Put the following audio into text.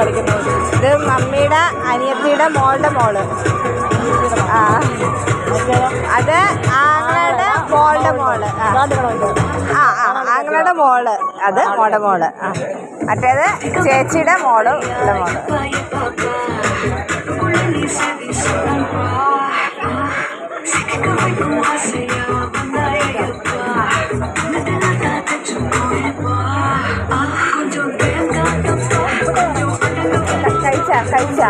ഇത് മമ്മിയുടെ അനിയത്തിയുടെ മോളുടെ മോള്. ആ അത് ആങ്ങളുടെ മോളുടെ മോള്. ആങ്ങളുടെ മോള്, അത് മോളുടെ മോള്. മറ്റേത് ചേച്ചിയുടെ മോള് മോള്. കഴിച്ച